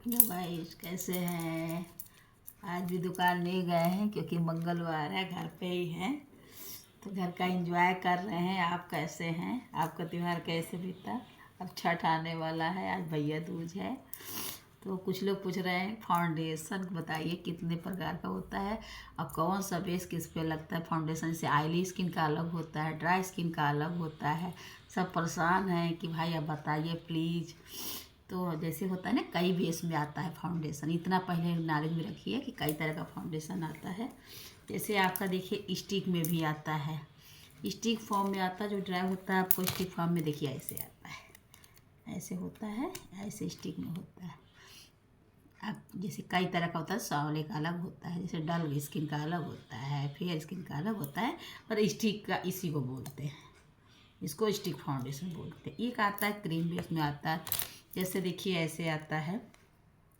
Hello guys, कैसे हैं। आज भी दुकान नहीं गए हैं क्योंकि मंगलवार है, घर पे ही हैं। तो घर का एंजॉय कर रहे हैं। आप कैसे हैं? आपका त्यौहार कैसे बीता? अब छठ आने वाला है, आज भैया दूज है। तो कुछ लोग पूछ रहे हैं फाउंडेशन बताइए कितने प्रकार का होता है और कौन सा बेस किस पे लगता है। फाउंडेशन से ऑयली स्किन का अलग होता है, ड्राई स्किन का अलग होता है। सब परेशान हैं कि भाई अब बताइए प्लीज़। तो जैसे होता है ना, कई बेस में आता है फाउंडेशन। इतना पहले नॉलेज में रखिए कि कई तरह का फाउंडेशन आता है। जैसे आपका देखिए स्टिक में भी आता है, स्टिक फॉर्म में आता है। जो ड्राई होता है आपको स्टिक फॉर्म में देखिए ऐसे आता है, ऐसे होता है, ऐसे स्टिक में होता है। अब जैसे कई तरह का होता है, सांवले का अलग होता है, जैसे डल स्किन का अलग होता है, फेयर स्किन का अलग होता है। पर स्टिक का इसी को बोलते हैं, इसको स्टिक फाउंडेशन बोलते हैं। एक आता है क्रीम बेस में आता है, जैसे देखिए ऐसे आता है।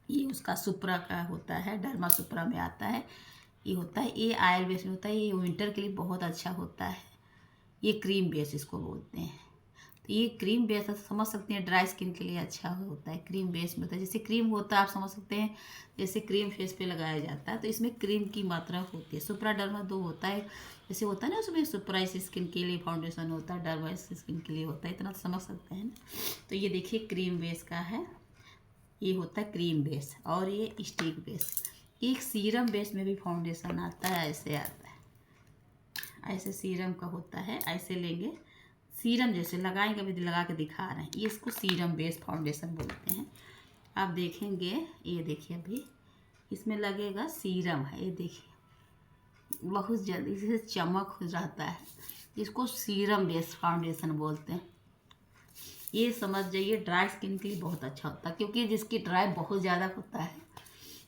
ये उसका सुप्रा का होता है, डर्मा सुप्रा में आता है। ये होता है, ये ऑयल बेस में होता है। ये विंटर के लिए बहुत अच्छा होता है। ये क्रीम बेस इसको बोलते हैं। तो ये क्रीम बेस समझ सकते हैं, ड्राई स्किन के लिए अच्छा होता है। क्रीम बेस में होता है, जैसे क्रीम होता है आप समझ सकते हैं, जैसे क्रीम फेस पे लगाया जाता है तो इसमें क्रीम की मात्रा होती है। सुप्रा डर्मा दो होता है, जैसे होता है ना, उसमें सुप्राइस स्किन के लिए फाउंडेशन होता है, डर्माइस स्किन के लिए होता है। इतना तो समझ सकते हैं ना। तो ये देखिए क्रीम बेस का है, ये होता है क्रीम बेस, और ये स्टिक बेस। एक सीरम बेस में भी फाउंडेशन आता है, ऐसे आता है, ऐसे सीरम का होता है। ऐसे लेंगे, सीरम जैसे लगाएंगे, अभी लगा के दिखा रहे हैं। ये इसको सीरम बेस फाउंडेशन बोलते हैं। आप देखेंगे, ये देखिए अभी इसमें लगेगा सीरम है, ये देखिए बहुत जल्दी से चमक हो जाता है। इसको सीरम बेस फाउंडेशन बोलते हैं। ये समझ जाइए, ड्राई स्किन के लिए बहुत अच्छा होता है, क्योंकि जिसकी ड्राई बहुत ज़्यादा होता है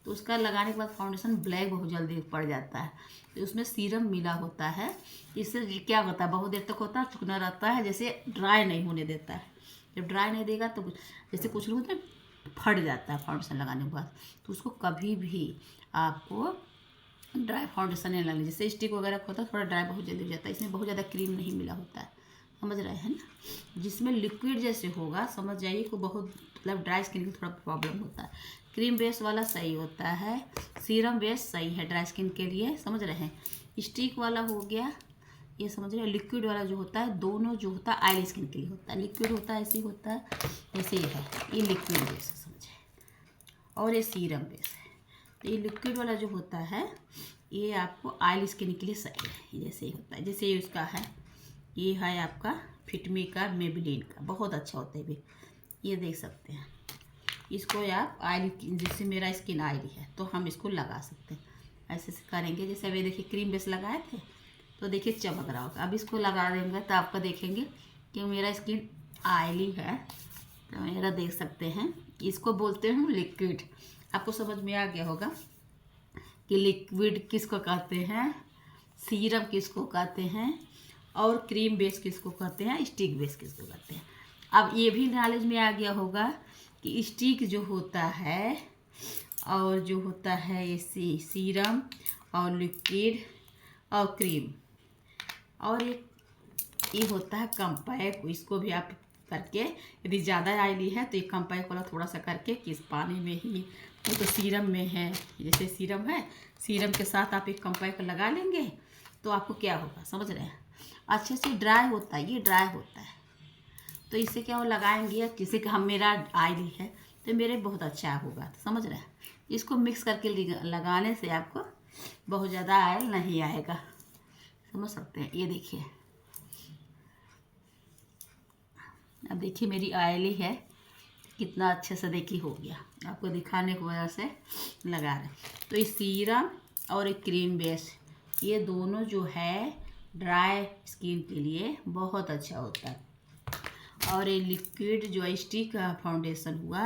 तो उसका लगाने के बाद फाउंडेशन ब्लैक बहुत जल्दी पड़ जाता है। तो उसमें सीरम मिला होता है। इससे क्या होता है, बहुत देर तक होता है, चिकना रहता है, जैसे ड्राई नहीं होने देता है। जब ड्राई नहीं देगा तो जैसे कुछ लोग होते हैं फट जाता है फाउंडेशन लगाने के बाद, तो उसको कभी भी आपको ड्राई फाउंडेशन नहीं लगानी। जैसे स्टिक वगैरह होता है, थोड़ा ड्राई बहुत जल्दी हो जाता है, इसमें बहुत ज़्यादा क्रीम नहीं मिला होता है। समझ रहे हैं ना। जिसमें लिक्विड जैसे होगा, समझ जाइए को बहुत मतलब ड्राई स्किन की थोड़ा प्रॉब्लम होता है। क्रीम बेस वाला सही होता है, सीरम बेस सही है ड्राई स्किन के लिए, समझ रहे हैं। स्टिक वाला हो गया, ये समझ रहे हैं। लिक्विड वाला जो होता है, दोनों जो होता है ऑयली स्किन के लिए होता है। लिक्विड होता है ऐसे ही होता है, जैसे ये है, ये लिक्विड बेस है, समझे। और ये सीरम बेस है। तो ये लिक्विड वाला जो होता है, ये आपको ऑयली स्किन के लिए सही है। जैसे ही होता है, जैसे ये उसका है, ये है आपका फिटमी का, मेबलिन का, बहुत अच्छा होता है भी। ये देख सकते हैं, इसको आप ऑयली, जैसे मेरा स्किन ऑयली है तो हम इसको लगा सकते हैं। ऐसे से करेंगे, जैसे अभी देखिए क्रीम बेस लगाए थे तो देखिए चमक रहा होगा। अब इसको लगा देंगे तो आपका देखेंगे कि मेरा स्किन ऑयली है, तो मेरा देख सकते हैं। इसको बोलते हैं लिक्विड। आपको समझ में आ गया होगा कि लिक्विड किसको कहते हैं, सीरम किसको कहते हैं, और क्रीम बेस किसको कहते हैं, स्टिक बेस किसको कहते हैं। अब ये भी नॉलेज में आ गया होगा कि स्टिक जो होता है और जो होता है ये सीरम और लिक्विड और क्रीम, और ये होता है कंपैक। इसको भी आप करके, यदि ज़्यादा ऑयली है तो ये कंपैक वाला थोड़ा सा करके किस पानी में ही, वो तो सीरम में है, जैसे सीरम है, सीरम के साथ आप एक कंपैक लगा लेंगे तो आपको क्या होगा, समझ रहे हैं। अच्छे से ड्राई होता है, ये ड्राई होता है, तो इससे क्या हो, लगाएंगे जैसे कि हम, मेरा ऑयली है तो मेरे बहुत अच्छा होगा, तो समझ रहे हैं। इसको मिक्स करके लगाने से आपको बहुत ज़्यादा ऑयल नहीं आएगा, समझ सकते हैं। ये देखिए, अब देखिए मेरी ऑयली है, कितना अच्छे से देखिए हो गया। आपको दिखाने की वजह से लगा रहे। तो ये सीरम और एक क्रीम बेस, ये दोनों जो है ड्राई स्किन के लिए बहुत अच्छा होता है। और ये लिक्विड जो स्टिक फाउंडेशन हुआ,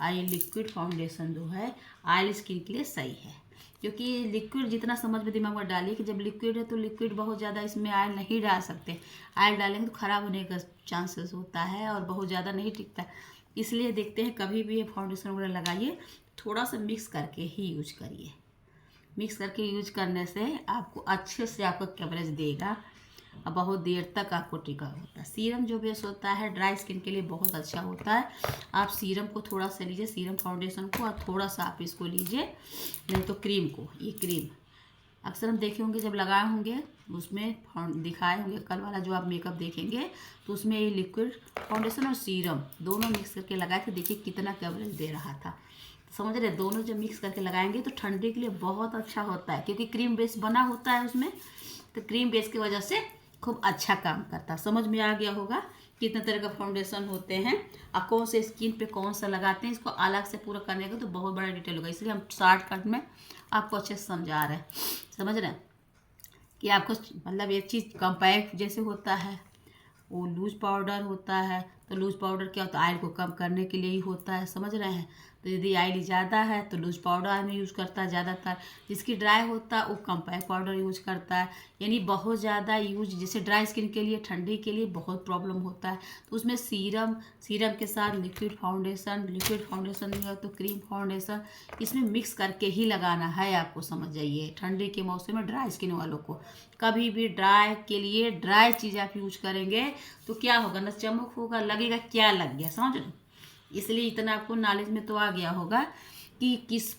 और ये लिक्विड फाउंडेशन जो है ऑयली स्किन के लिए सही है। क्योंकि लिक्विड जितना समझ में दिमाग में डालिए कि जब लिक्विड है तो लिक्विड बहुत ज़्यादा इसमें ऑयल नहीं डाल सकते। ऑयल डालेंगे तो ख़राब होने का चांसेस होता है और बहुत ज़्यादा नहीं टिकता। इसलिए देखते हैं, कभी भी ये फाउंडेशन वगैरह लगाइए थोड़ा सा मिक्स करके ही यूज करिए। मिक्स करके यूज करने से आपको अच्छे से आपका कवरेज देगा और बहुत देर तक आपको टिका होता है। सीरम जो बेस होता है ड्राई स्किन के लिए बहुत अच्छा होता है। आप सीरम को थोड़ा सा लीजिए, सीरम फाउंडेशन को, और थोड़ा सा आप इसको लीजिए, नहीं तो क्रीम को। ये क्रीम अक्सर हम देखे होंगे जब लगाए होंगे उसमें दिखाए होंगे, कल वाला जो आप मेकअप देखेंगे तो उसमें ये लिक्विड फाउंडेशन और सीरम दोनों मिक्स करके लगाए थे। देखिए कितना कवरेज दे रहा था, समझ रहे। दोनों जब मिक्स करके लगाएंगे तो ठंडी के लिए बहुत अच्छा होता है, क्योंकि क्रीम बेस बना होता है उसमें, तो क्रीम बेस की वजह से खूब अच्छा काम करता है। समझ में आ गया होगा कितने तरह का फाउंडेशन होते हैं और कौन से स्किन पे कौन सा लगाते हैं। इसको अलग से पूरा करने का तो बहुत बड़ा डिटेल होगा, इसलिए हम शॉर्टकट में आपको अच्छे से समझा रहे हैं। समझ रहे हैं कि आपको मतलब एक चीज़ कम्पैक्ट जैसे होता है, वो लूज पाउडर होता है, तो लूज पाउडर क्या होता है, ऑयल को कम करने के लिए ही होता है। समझ रहे हैं। तो यदि ऑयली ज़्यादा है तो लूज पाउडर आदमी यूज़ करता है ज़्यादातर। जिसकी ड्राई होता है वो कम्पैक्ट पाउडर यूज करता है। यानी बहुत ज़्यादा यूज, जैसे ड्राई स्किन के लिए, ठंडी के लिए बहुत प्रॉब्लम होता है, तो उसमें सीरम के साथ लिक्विड फाउंडेशन नहीं है तो क्रीम फाउंडेशन, इसमें मिक्स करके ही लगाना है आपको। समझ जाइए, ठंडी के मौसम में ड्राई स्किन वालों को कभी भी ड्राई के लिए ड्राई चीज़ आप यूज करेंगे तो क्या होगा ना, चमक होगा, लगेगा क्या लग गया। समझ लो, इसलिए इतना आपको नॉलेज में तो आ गया होगा कि किस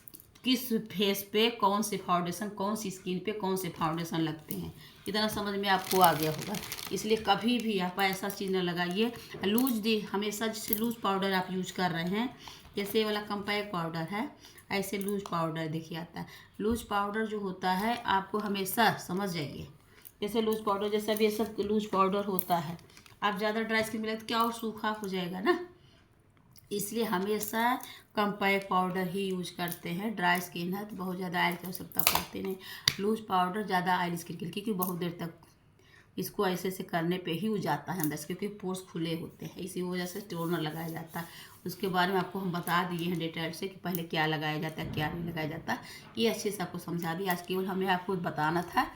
किस फेस पे कौन से फाउंडेशन, कौन सी स्किन पे कौन से फाउंडेशन लगते हैं, इतना समझ में आपको आ गया होगा। इसलिए कभी भी आप ऐसा चीज़ न लगाइए लूज दी, हमेशा जैसे लूज पाउडर आप यूज कर रहे हैं, जैसे ये वाला कम्पैक्ट पाउडर है, ऐसे लूज पाउडर देखिए आता है। लूज पाउडर जो होता है आपको हमेशा समझ जाइए, जैसे लूज पाउडर, जैसा भी ये सब लूज पाउडर होता है, आप ज़्यादा ड्राई स्किन में तो क्या और सूखा हो जाएगा ना, इसलिए हमेशा कम्पैक्ट पाउडर ही यूज करते हैं। ड्राई स्किन है तो बहुत ज़्यादा ऑयल की आवश्यकता पड़ती नहीं, लूज पाउडर ज़्यादा ऑयल स्किन के लिए, क्योंकि बहुत देर तक इसको ऐसे से करने पे ही हो जाता है अंदर से, क्योंकि पोर्स खुले होते हैं, इसी वजह से टोनर लगाया जाता है। उसके बारे में आपको हम बता दिए हैं डिटेल से कि पहले क्या लगाया जाता है क्या नहीं लगाया जाता, ये अच्छे से आपको समझा दिया। आज केवल हमें आपको बताना था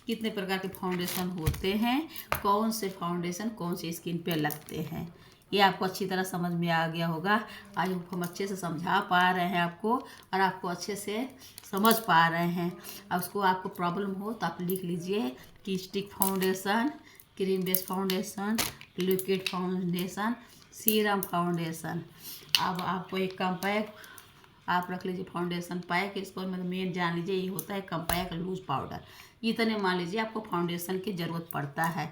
कितने प्रकार के फाउंडेशन होते हैं, कौन से फाउंडेशन कौन सी स्किन पे लगते हैं, ये आपको अच्छी तरह समझ में आ गया होगा। आज हम अच्छे से समझा पा रहे हैं आपको, और आपको अच्छे से समझ पा रहे हैं। अब उसको आपको प्रॉब्लम हो तो आप लिख लीजिए कि stick foundation, cream base foundation, liquid foundation, serum foundation. अब आपको एक कम्पैक्ट आप रख लीजिए फाउंडेशन पैक, इसको मतलब मेन जान लीजिए ये होता है कम्पैक्ट लूज पाउडर। इतने मान लीजिए आपको फाउंडेशन की ज़रूरत पड़ता है,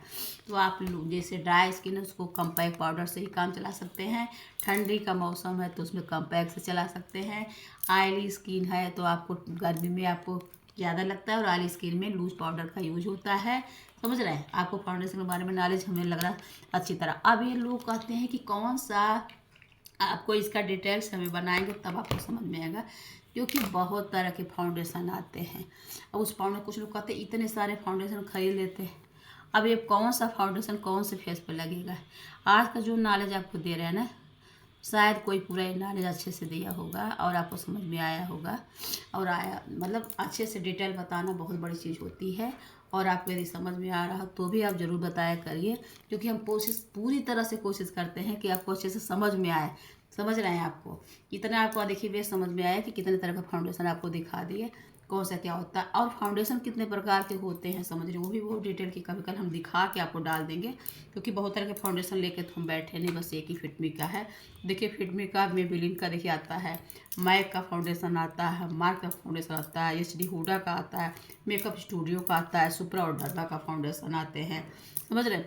तो आप जैसे ड्राई स्किन है उसको कम्पैक्ट पाउडर से ही काम चला सकते हैं, ठंडी का मौसम है तो उसमें कम्पैक्ट से चला सकते हैं, ऑयली स्किन है तो आपको गर्मी में आपको ज़्यादा लगता है और ऑयली स्किन में लूज पाउडर का यूज होता है। समझ रहे हैं, आपको फाउंडेशन के बारे में नॉलेज हमें लग रहा है अच्छी तरह। अब ये लोग कहते हैं कि कौन सा आपको इसका डिटेल्स हमें बनाएंगे तब आपको समझ में आएगा, क्योंकि बहुत तरह के फाउंडेशन आते हैं। अब उस फाउंडेशन, कुछ लोग कहते हैं इतने सारे फाउंडेशन खरीद लेते हैं, अब ये कौन सा फाउंडेशन कौन से फेस पर लगेगा। आज का जो नॉलेज आपको दे रहे हैं ना, शायद कोई पूरा नॉलेज अच्छे से दिया होगा और आपको समझ में आया होगा, और आया मतलब अच्छे से डिटेल बताना बहुत बड़ी चीज़ होती है। और आपको यदि समझ में आ रहा तो भी आप ज़रूर बताया करिए, क्योंकि हम पूरी तरह से कोशिश करते हैं कि आपको अच्छे से समझ में आए। समझ रहे हैं, आपको इतना आपको देखिए बेस समझ में आया कि कितने तरह का फाउंडेशन आपको दिखा दिए, कौन सा क्या होता है, और फाउंडेशन कितने प्रकार के होते हैं समझ रहे, वो भी बहुत डिटेल की कभी कल हम दिखा के आपको डाल देंगे, क्योंकि बहुत तरह के फाउंडेशन लेके तो हम बैठे नहीं, बस एक ही फिटमी का है। देखिए फिटमी का, मेबेलिन का देखिए आता है, मैक का फाउंडेशन आता है, मार्क का फाउंडेशन आता है, एच डी हुडा का आता है, मेकअप स्टूडियो का आता है, सुप्रा और डर्मा का फाउंडेशन आते हैं। समझ रहे,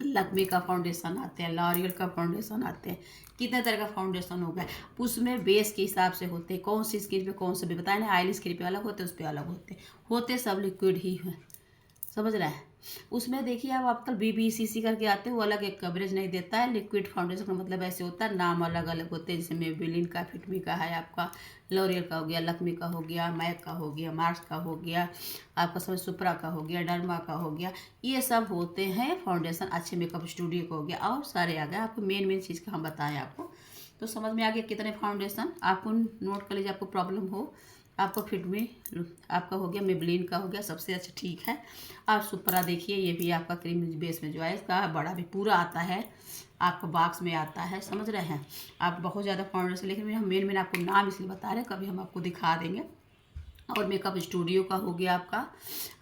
लक्मे का फाउंडेशन आते हैं, लॉरियल का फाउंडेशन आते हैं, कितने तरह का फाउंडेशन हो गया। उसमें बेस के हिसाब से होते हैं, कौन सी स्किन पे कौन से भी बताए ना, ऑयली स्किन पे अलग होते हैं, उस पर अलग होते सब लिक्विड ही है। समझ रहे हैं, उसमें देखिए अब आजकल BBCC करके आते हैं, वो अलग एक कवरेज नहीं देता है। लिक्विड फाउंडेशन का मतलब ऐसे होता है, नाम अलग अलग होते हैं, जैसे मेबेलिन का, फिटमी का है आपका, लॉरियल का हो गया, लक्मे का हो गया, मैक का हो गया, मार्स का हो गया, आपका समझ सुप्रा का हो गया, डर्मा का हो गया, ये सब होते हैं फाउंडेशन। अच्छे मेकअप स्टूडियो का हो गया, और सारे आ गए। आपको मेन चीज़ का हम बताएं आपको, तो समझ में आ गया कितने फाउंडेशन। आपको नोट कर लीजिए, आपको प्रॉब्लम हो, आपको फिटमी आपका हो गया, मेबेलिन का हो गया, सबसे अच्छा ठीक है। और सुप्रा देखिए, ये भी आपका क्रीम बेस में जो है, इसका बड़ा भी पूरा आता है, आपका बॉक्स में आता है। समझ रहे हैं, आप बहुत ज़्यादा फाउंडेशन, लेकिन हम मेन आपको नाम इसलिए बता रहे हैं, कभी हम आपको दिखा देंगे और मेकअप स्टूडियो का हो गया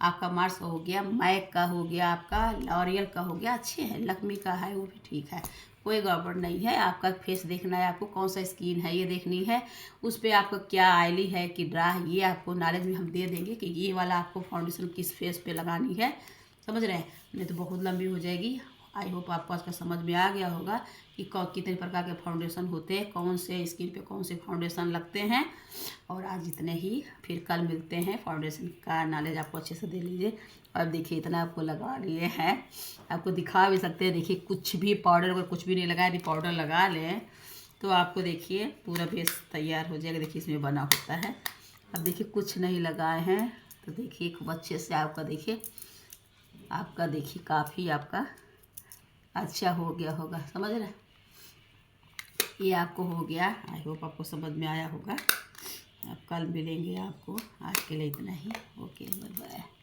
आपका मार्स का हो गया, मैक का हो गया, आपका लॉरियल का हो गया, अच्छे हैं। लक्मी का है वो भी ठीक है, कोई गड़बड़ नहीं है। आपका फेस देखना है, आपको कौन सा स्किन है ये देखनी है, उस पर आपका क्या ऑयली है कि ड्राई है, ये आपको नॉलेज में हम दे देंगे कि ये वाला आपको फाउंडेशन किस फेस पे लगानी है, समझ रहे हैं। नहीं तो बहुत लंबी हो जाएगी। आई होप आपको आज का समझ में आ गया होगा कि कितने प्रकार के फाउंडेशन होते हैं, कौन से स्किन पे कौन से फाउंडेशन लगते हैं। और आज इतने ही, फिर कल मिलते हैं। फाउंडेशन का नॉलेज आपको अच्छे से दे लीजिए। अब देखिए इतना आपको लगा लिए हैं, आपको दिखा भी सकते हैं। देखिए कुछ भी पाउडर अगर कुछ भी नहीं लगाया, यदि पाउडर लगा लें तो आपको देखिए पूरा बेस तैयार हो जाएगा। देखिए इसमें बना होता है। अब देखिए कुछ नहीं लगाए हैं तो देखिए खूब अच्छे से आपका देखिए काफ़ी आपका अच्छा हो गया होगा, समझ रहे। ये आपको हो गया। आई होप आपको समझ में आया होगा। अब कल मिलेंगे आपको। आज के लिए इतना ही। Okay, bye bye.